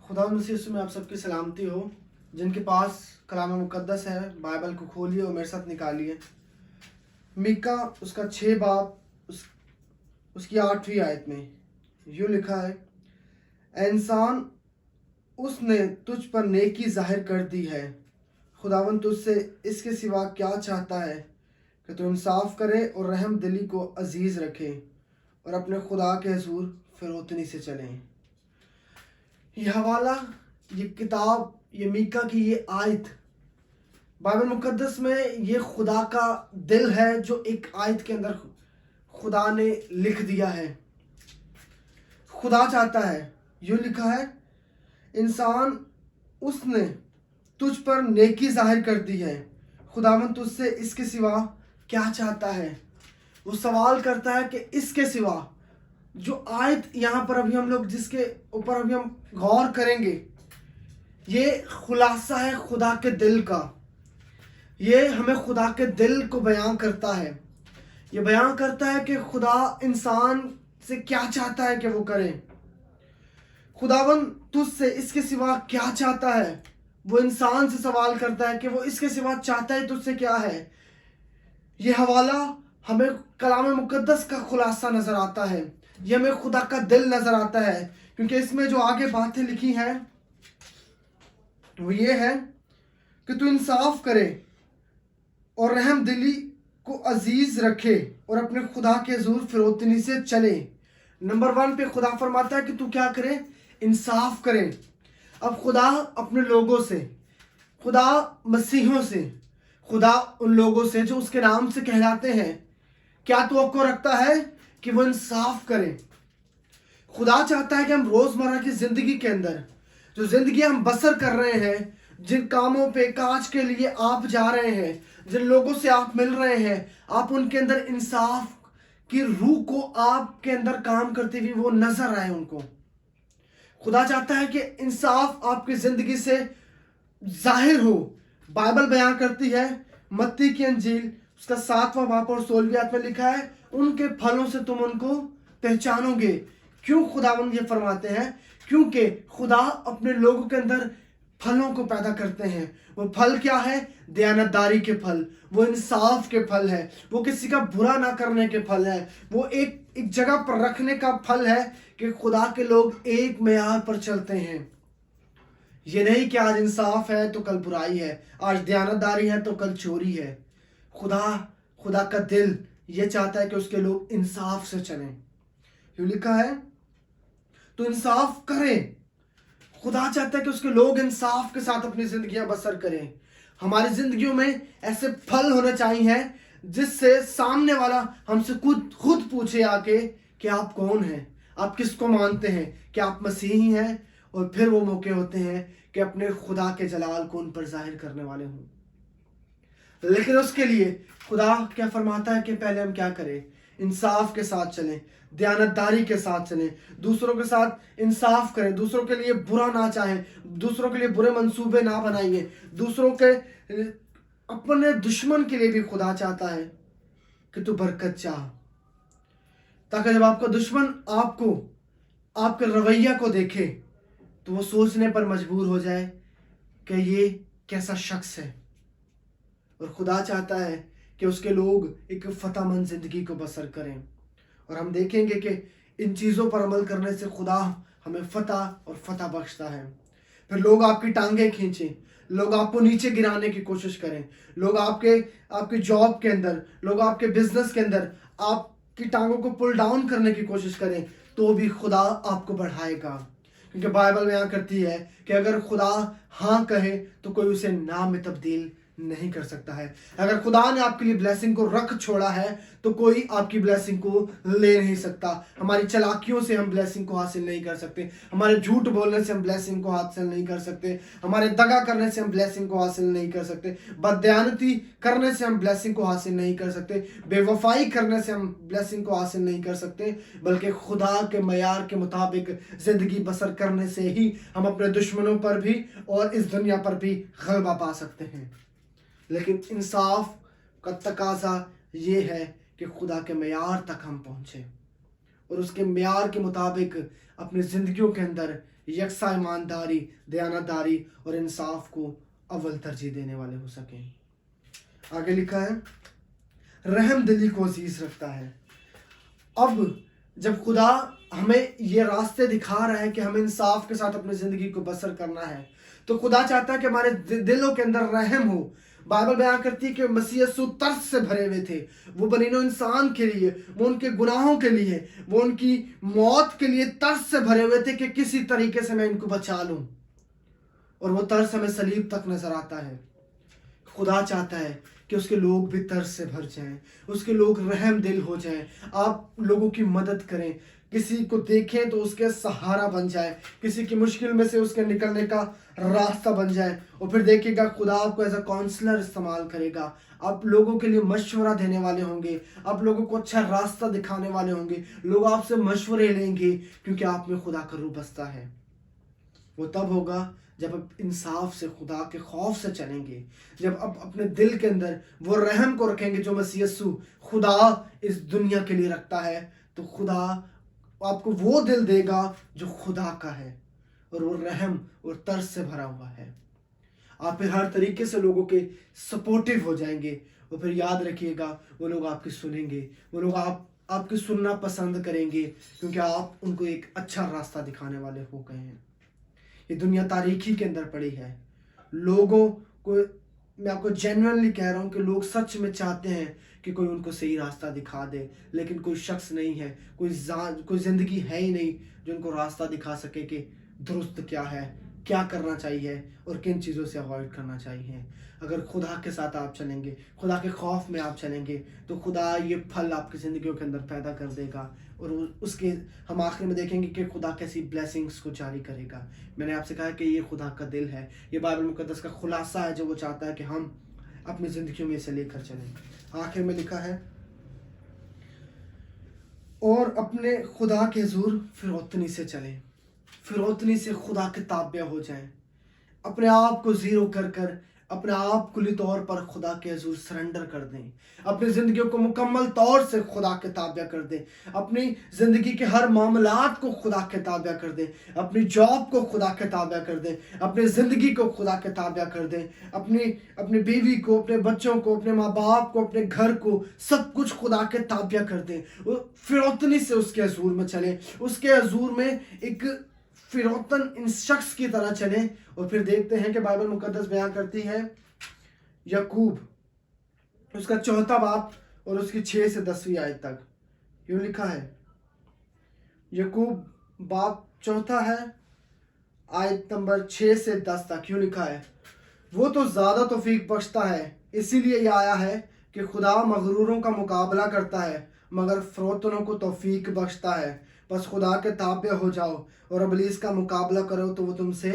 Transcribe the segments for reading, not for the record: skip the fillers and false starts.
खुदा मसीह यीशु में आप सबकी सलामती हो। जिनके पास कलाम मुकद्दस है, बाइबल को खोलिए और मेरे साथ निकालिए। मीका उसका 6 बाब उसकी 8वीं आयत में यूँ लिखा है, "ऐ इंसान, उसने तुझ पर नेकी जाहिर कर दी है। खुदावन तुझसे इसके सिवा क्या चाहता है कि तू इंसाफ करे और रहम दिली को अजीज़ रखे और अपने खुदा के हुजूर फिरौतनी से चलें।" ये हवाला, ये किताब, ये मीका की ये आयत बाइबल मुकद्दस में ये खुदा का दिल है जो एक आयत के अंदर खुदा ने लिख दिया है। खुदा चाहता है, यूँ लिखा है, इंसान, उसने तुझ पर नेकी जाहिर कर दी है। खुदावन तुझसे इसके सिवा क्या चाहता है। वो सवाल करता है कि इसके सिवा, जो आयत यहाँ पर अभी हम लोग जिसके ऊपर अभी हम गौर करेंगे, ये खुलासा है खुदा के दिल का। ये हमें खुदा के दिल को बयां करता है। ये बयां करता है कि खुदा इंसान से क्या चाहता है कि वो करे। खुदावन तुझसे इसके सिवा क्या चाहता है। वो इंसान से सवाल करता है कि वो इसके सिवा चाहता है तुझसे क्या है। ये हवाला हमें कलाम मुकद्दस का खुलासा नजर आता है। ये हमें खुदा का दिल नजर आता है, क्योंकि इसमें जो आगे बातें लिखी हैं वो ये है कि तू इंसाफ करे और रहम दिली को अजीज रखे और अपने खुदा के हुजूर फिरौतनी से चले। नंबर 1 पे खुदा फरमाता है कि तू क्या करे, इंसाफ करे। अब खुदा अपने लोगों से, खुदा मसीहों से, खुदा उन लोगों से जो उसके नाम से कहलाते हैं, क्या तवक्को रखता है कि वो इंसाफ करें। खुदा चाहता है कि हम रोजमर्रा की जिंदगी के अंदर जो जिंदगी हम बसर कर रहे हैं, जिन कामों पे काज के लिए आप जा रहे हैं, जिन लोगों से आप मिल रहे हैं, आप उनके अंदर इंसाफ की रूह को आपके अंदर काम करती हुई वो नजर आए उनको। खुदा चाहता है कि इंसाफ आपकी जिंदगी से जाहिर हो। बाइबल बयां करती है, मत्ती की अंजील उसका 7वां बाब और 16वीं आयत में लिखा है, उनके फलों से तुम उनको पहचानोगे। क्यों खुदावंद ये फरमाते हैं? क्योंकि खुदा अपने लोगों के अंदर फलों को पैदा करते हैं। वो फल क्या है? दयानतदारी के फल, वो इंसाफ के फल है, वो किसी का बुरा ना करने के फल है, वो एक जगह पर रखने का फल है कि खुदा के लोग एक मेयार पर चलते हैं। ये नहीं कि आज इंसाफ है तो कल बुराई है, आज दयानतदारी है तो कल चोरी है। खुदा का दिल ये चाहता है कि उसके लोग इंसाफ से चलें। यूँ लिखा है, तो इंसाफ करें। खुदा चाहता है कि उसके लोग इंसाफ के साथ अपनी जिंदगियां बसर करें। हमारी जिंदगियों में ऐसे फल होने चाहिए जिससे सामने वाला हमसे खुद पूछे आके कि आप कौन हैं, आप किसको मानते हैं, कि आप मसीही हैं। और फिर वो मौके होते हैं कि अपने खुदा के जलाल को उन पर जाहिर करने वाले हों। लेकिन उसके लिए खुदा क्या फरमाता है कि पहले हम क्या करें? इंसाफ के साथ चलें, दयानतदारी के साथ चलें, दूसरों के साथ इंसाफ करें, दूसरों के लिए बुरा ना चाहें, दूसरों के लिए बुरे मंसूबे ना बनाइए, दूसरों के अपने दुश्मन के लिए भी खुदा चाहता है कि तू बरकत चाह, ताकि जब आपका दुश्मन आपको, आपके रवैया को देखे तो वो सोचने पर मजबूर हो जाए कि ये कैसा शख्स है। और खुदा चाहता है कि उसके लोग एक फतहमंद जिंदगी को बसर करें। और हम देखेंगे कि इन चीज़ों पर अमल करने से खुदा हमें फतह और फतह बख्शता है। फिर लोग आपकी टांगें खींचें, लोग आपको नीचे गिराने की कोशिश करें, लोग आपके जॉब के अंदर, लोग आपके बिजनेस के अंदर आपकी टांगों को पुल डाउन करने की कोशिश करें, तो भी खुदा आपको बढ़ाएगा। क्योंकि बाइबल बयां करती है कि अगर खुदा हाँ कहे तो कोई उसे ना में तब्दील नहीं कर सकता है। अगर खुदा ने आपके लिए ब्लेसिंग को रख छोड़ा है तो कोई आपकी ब्लेसिंग को ले नहीं सकता। हमारी चालाकियों से हम ब्लेसिंग को हासिल नहीं कर सकते, हमारे झूठ बोलने से हम ब्लेसिंग को हासिल नहीं कर सकते, हमारे दगा करने से हम ब्लेसिंग को हासिल नहीं कर सकते, बददयानती करने से हम ब्लेसिंग को हासिल नहीं कर सकते, बेवफाई करने से हम ब्लेसिंग को हासिल नहीं कर सकते, बल्कि खुदा के मयार के मुताबिक जिंदगी बसर करने से ही हम अपने दुश्मनों पर भी और इस दुनिया पर भी गलबा पा सकते हैं। लेकिन इंसाफ का तकाजा ये है कि खुदा के मेयार तक हम पहुँचे और उसके मेयार के मुताबिक अपनी ज़िंदगियों के अंदर यकसा ईमानदारी, दयानतदारी और इंसाफ को अव्वल तरजीह देने वाले हो सकें। आगे लिखा है रहम दिली को अजीज रखता है। अब जब खुदा हमें ये रास्ते दिखा रहा है कि हमें इंसाफ के साथ अपनी ज़िंदगी को बसर करना है, तो खुदा चाहता है कि हमारे दिलों के अंदर रहम हो। बाइबल बयान करती है कि मसीह यीशु तरस से भरे हुए थे, वो बनीनो इंसान के लिए, वो उनके गुनाहों के लिए, वो उनकी मौत के लिए तरस से भरे हुए थे कि किसी तरीके से मैं इनको बचा लूं। और वो तरस हमें सलीब तक नजर आता है। खुदा चाहता है कि उसके लोग भी तरस से भर जाएं, उसके लोग रहम दिल हो जाएं। आप लोगों की मदद करें, किसी को देखें तो उसके सहारा बन जाए, किसी की मुश्किल में से उसके निकलने का रास्ता बन जाए। और फिर देखिएगा खुदा आपको एज अ काउंसलर इस्तेमाल करेगा। आप लोगों के लिए मशवरा देने वाले होंगे, आप लोगों को अच्छा रास्ता दिखाने वाले होंगे, लोग आपसे मशवरे लेंगे क्योंकि आप में खुदा का रूह बसता है। वो तब होगा जब आप इंसाफ से, खुदा के खौफ से चलेंगे, जब आप अपने दिल के अंदर वो रहम को रखेंगे जो मसीह यीशु खुदा इस दुनिया के लिए रखता है। तो खुदा आपको वो दिल देगा जो खुदा का है और वो रहम और तरस से भरा हुआ है। आप फिर हर तरीके से लोगों के सपोर्टिव हो जाएंगे। और फिर याद रखिएगा वो लोग आपकी सुनेंगे, वो लोग आपकी सुनना पसंद करेंगे क्योंकि आप उनको एक अच्छा रास्ता दिखाने वाले हो गए हैं। ये दुनिया तारीकी के अंदर पड़ी है। लोगों को, मैं आपको जेन्युइनली कह रहा हूँ कि लोग सच में चाहते हैं कि कोई उनको सही रास्ता दिखा दे, लेकिन कोई शख्स नहीं है, कोई ज़िंदगी है ही नहीं जो उनको रास्ता दिखा सके कि दुरुस्त क्या है, क्या करना चाहिए और किन चीज़ों से अवॉइड करना चाहिए। अगर खुदा के साथ आप चलेंगे, खुदा के खौफ में आप चलेंगे, तो खुदा ये फल आपकी ज़िंदगियों के अंदर पैदा कर देगा। और उसके हम आखिर में देखेंगे कि खुदा कैसी ब्लेसिंग्स को जारी करेगा। मैंने आपसे कहा कि ये खुदा का दिल है, ये बाइबल मुकद्दस का खुलासा है जो वो चाहता है कि हम अपनी ज़िंदगियों में इसे लेकर चलें। आखिर में लिखा है और अपने खुदा के हुजूर फिरौतनी से चलें, फिरौतनी से खुदा के ताबे हो जाएं, अपने आप को ज़ीरो कर कर अपने आप कुली तौर पर खुदा के हुजूर सरेंडर कर दें, अपनी ज़िंदगियों को मुकम्मल तौर से खुदा के ताबे कर दें, अपनी ज़िंदगी के हर मामलात को खुदा के ताबे कर दें, अपनी जॉब को खुदा के ताबे कर दें, अपनी ज़िंदगी को खुदा के ताबे कर दें, अपनी बीवी को, अपने बच्चों को, अपने माँ बाप को, अपने घर को, सब कुछ खुदा के ताबे कर दें। फिरौतनी से उसके हुजूर में चलें, उसके हुजूर में एक फिरौतन इन शख्स की तरह चले। और फिर देखते हैं कि बाइबल मुकद्दस बयान करती है याकूब उसका 4 बाब और उसकी 6 से 10वीं आयत तक यूं लिखा है। याकूब बाब 4 है, आयत नंबर 6 से 10 तक यूं लिखा है, वो तो ज़्यादा तौफीक बख्शता है, इसीलिए यह आया है कि खुदा मगरूरों का मुकाबला करता है मगर फरोतनों को तौफीक बख्शता है। बस खुदा के ताबे हो जाओ और इब्लीस का मुकाबला करो तो वो तुमसे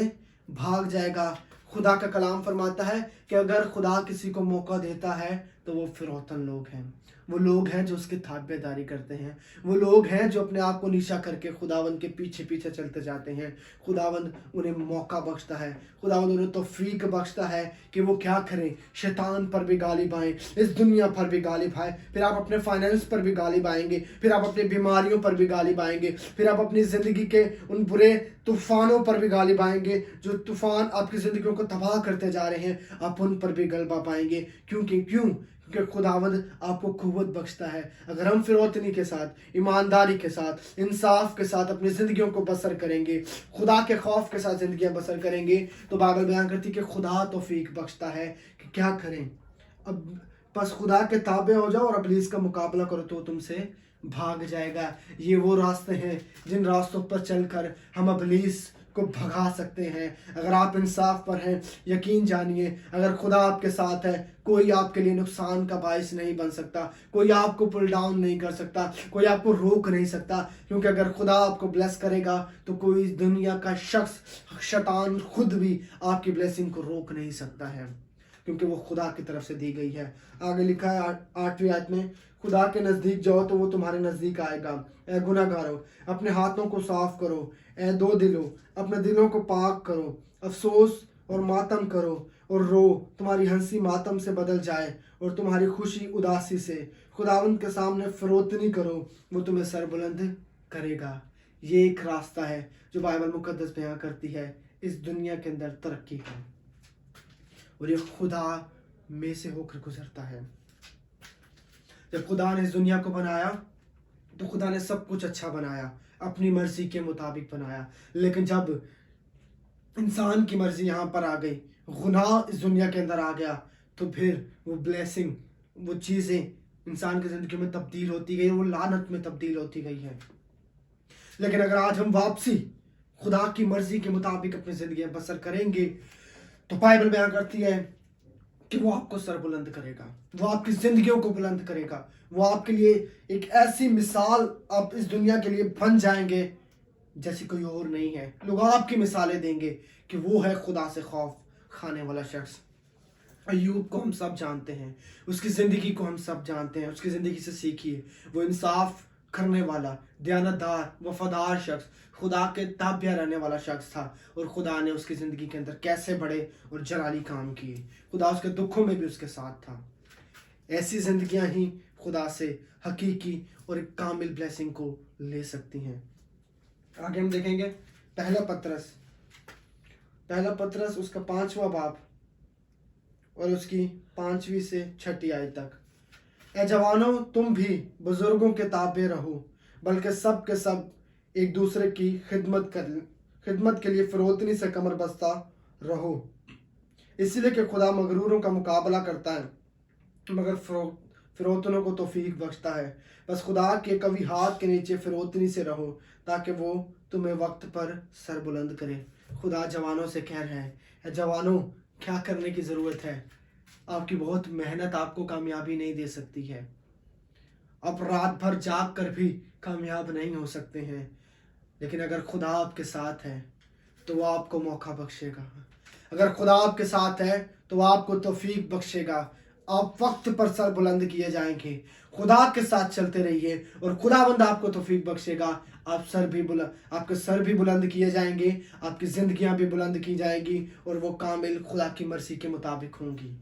भाग जाएगा। खुदा का कलाम फरमाता है कि अगर खुदा किसी को मौका देता है तो वो फिरौतन लोग हैं, वो लोग हैं जो उसकी ताबेदारी करते हैं, वो लोग हैं जो अपने आप को नीचा करके खुदावंद के पीछे पीछे चलते जाते हैं। खुदावंद उन्हें मौका बख्शता है, खुदावंद उन्हें तौफीक बख्शता है कि वो क्या करें, शैतान पर भी गालिब आएँ, इस दुनिया पर भी गालिब आएँ, फिर आप अपने फाइनेंस पर भी गालिब आएंगे, फिर आप अपनी बीमारियों पर भी गालिब आएंगे, फिर आप अपनी ज़िंदगी के उन बुरे तूफ़ानों पर भी गालिब आएंगे जो तूफ़ान आपकी ज़िंदगियों को तबाह करते जा रहे हैं, आप उन पर भी गलबा पाएंगे। क्योंकि खुदावंद आपको कुव्वत बख्शता है। अगर हम फिरौतनी के साथ, ईमानदारी के साथ, इंसाफ के साथ अपनी ज़िंदगियों को बसर करेंगे, खुदा के खौफ के साथ ज़िंदगियां बसर करेंगे, तो बाइबल बयान करती है कि खुदा तौफीक बख्शता है कि क्या करें। अब बस खुदा के ताबे हो जाओ और इब्लीस का मुकाबला करो तो तुमसे भाग जाएगा। ये वो रास्ते हैं जिन रास्तों पर चलकर हम इब्लीस को भगा सकते हैं। अगर आप इंसाफ पर हैं, यकीन जानिए अगर खुदा आपके साथ है, कोई आपके लिए नुकसान का बायस नहीं बन सकता, कोई आपको पुल डाउन नहीं कर सकता, कोई आपको रोक नहीं सकता। क्योंकि अगर खुदा आपको ब्लेस करेगा तो कोई दुनिया का शख्स, शैतान खुद भी आपकी ब्लेसिंग को रोक नहीं सकता है, क्योंकि वो खुदा की तरफ से दी गई है। आगे लिखा है 8वीं आयत में, खुदा के नज़दीक जाओ तो वो तुम्हारे नज़दीक आएगा। ए गुनाहगारों, अपने हाथों को साफ करो, ए दो दिलों, अपने दिलों को पाक करो, अफसोस और मातम करो और रो, तुम्हारी हंसी मातम से बदल जाए और तुम्हारी खुशी उदासी से। खुदावंद के सामने फिरौतनी करो, वो तुम्हें सरबुलंद करेगा। یہ ایک راستہ ہے جو بائبل مقدس بیان کرتی ہے اس دنیا کے اندر ترقی کا، اور یہ خدا میں سے ہو کر گزرتا ہے۔ جب خدا نے اس دنیا کو بنایا تو خدا نے سب کچھ اچھا بنایا، اپنی مرضی کے مطابق بنایا، لیکن جب انسان کی مرضی یہاں پر آ گئی، گناہ اس دنیا کے اندر آ گیا، تو پھر وہ بلیسنگ، وہ چیزیں انسان کی زندگی میں تبدیل ہوتی گئی، وہ لعنت میں تبدیل ہوتی گئی ہے۔ لیکن اگر آج ہم واپسی خدا کی مرضی کے مطابق اپنی زندگی بسر کریں گے تو بائبل بیان کرتی ہے کہ وہ آپ کو سر بلند کرے گا، وہ آپ کی زندگیوں کو بلند کرے گا، وہ آپ کے لیے ایک ایسی مثال آپ اس دنیا کے لیے بن جائیں گے جیسی کوئی اور نہیں ہے۔ لوگ آپ کی مثالیں دیں گے کہ وہ ہے خدا سے خوف کھانے والا شخص۔ ایوب کو ہم سب جانتے ہیں، اس کی زندگی کو ہم سب جانتے ہیں، اس کی زندگی سے سیکھیے۔ وہ انصاف کرنے والا، دیانتدار، وفادار شخص، خدا کے تابع رہنے والا شخص تھا، اور خدا نے اس کی زندگی کے اندر کیسے بڑے اور جلالی کام کیے۔ خدا اس کے دکھوں میں بھی اس کے ساتھ تھا۔ ایسی زندگیاں ہی خدا سے حقیقی اور ایک کامل بلیسنگ کو لے سکتی ہیں۔ آگے ہم دیکھیں گے پہلا پطرس اس کا 5واں باب اور اس کی 5ویں سے 6 آیت تک۔ اے جوانوں، تم بھی بزرگوں کے تابع رہو، بلکہ سب کے سب ایک دوسرے کی خدمت کے لیے فروتنی سے کمر بستہ رہو، اس لیے کہ خدا مغروروں کا مقابلہ کرتا ہے مگر فروتنوں کو توفیق بخشتا ہے۔ بس خدا کے قوی ہاتھ کے نیچے فروتنی سے رہو تاکہ وہ تمہیں وقت پر سر بلند کرے۔ خدا جوانوں سے کہہ رہے ہیں، اے جوانوں، کیا کرنے کی ضرورت ہے؟ آپ کی بہت محنت آپ کو کامیابی نہیں دے سکتی ہے، آپ رات بھر جاگ کر بھی کامیاب نہیں ہو سکتے ہیں، لیکن اگر خدا آپ کے ساتھ ہے تو وہ آپ کو موقع بخشے گا۔ اگر خدا آپ کے ساتھ ہے تو وہ آپ کو توفیق بخشے گا، آپ وقت پر سر بلند کیے جائیں گے۔ خدا کے ساتھ چلتے رہیے اور خداوند آپ کو توفیق بخشے گا، آپ کے سر بھی بلند کیے جائیں گے، آپ کی زندگیاں بھی بلند کی جائیں گی، اور وہ کامل خدا کی مرضی کے مطابق ہوں گی۔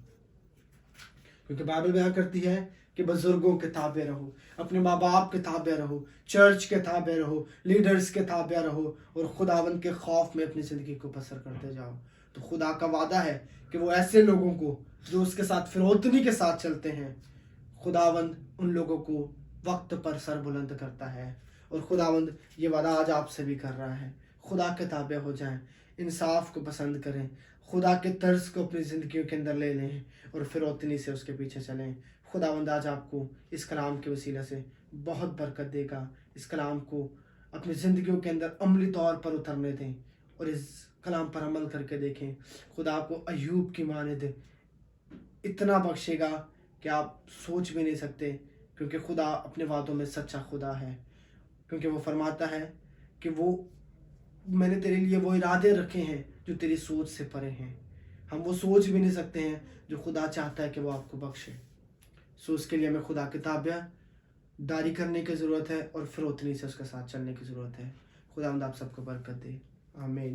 کیونکہ بائبل بیان کرتی ہے کہ بزرگوں کے تابع رہو، اپنے ماں باپ کے تابع رہو، چرچ کے تابع رہو، لیڈرز کے تابع رہو، اور خداوند کے خوف میں اپنی زندگی کو بسر کرتے جاؤ۔ تو خدا کا وعدہ ہے کہ وہ ایسے لوگوں کو جو اس کے ساتھ فروتنی کے ساتھ چلتے ہیں، خداوند ان لوگوں کو وقت پر سر بلند کرتا ہے۔ اور خداوند یہ وعدہ آج آپ سے بھی کر رہا ہے۔ خدا کے تابع ہو جائیں، انصاف کو پسند کریں، خدا کے طرز کو اپنی زندگیوں کے اندر لے لیں اور فروتنی سے اس کے پیچھے چلیں۔ خداوند آج آپ کو اس کلام کے وسیلہ سے بہت برکت دے گا۔ اس کلام کو اپنی زندگیوں کے اندر عملی طور پر اترنے دیں اور اس کلام پر عمل کر کے دیکھیں۔ خدا آپ کو ایوب کی مانند اتنا بخشے گا کہ آپ سوچ بھی نہیں سکتے، کیونکہ خدا اپنے وعدوں میں سچا خدا ہے۔ کیونکہ وہ فرماتا ہے کہ میں نے تیرے لیے وہ ارادے رکھے ہیں جو تیری سوچ سے پرے ہیں۔ ہم وہ سوچ بھی نہیں سکتے ہیں جو خدا چاہتا ہے کہ وہ آپ کو بخشے۔ اس کے لیے ہمیں خدا کے تابع داری کرنے کی ضرورت ہے اور فروتنی سے اس کے ساتھ چلنے کی ضرورت ہے۔ خداوند آپ سب کو برکت دے، آمین۔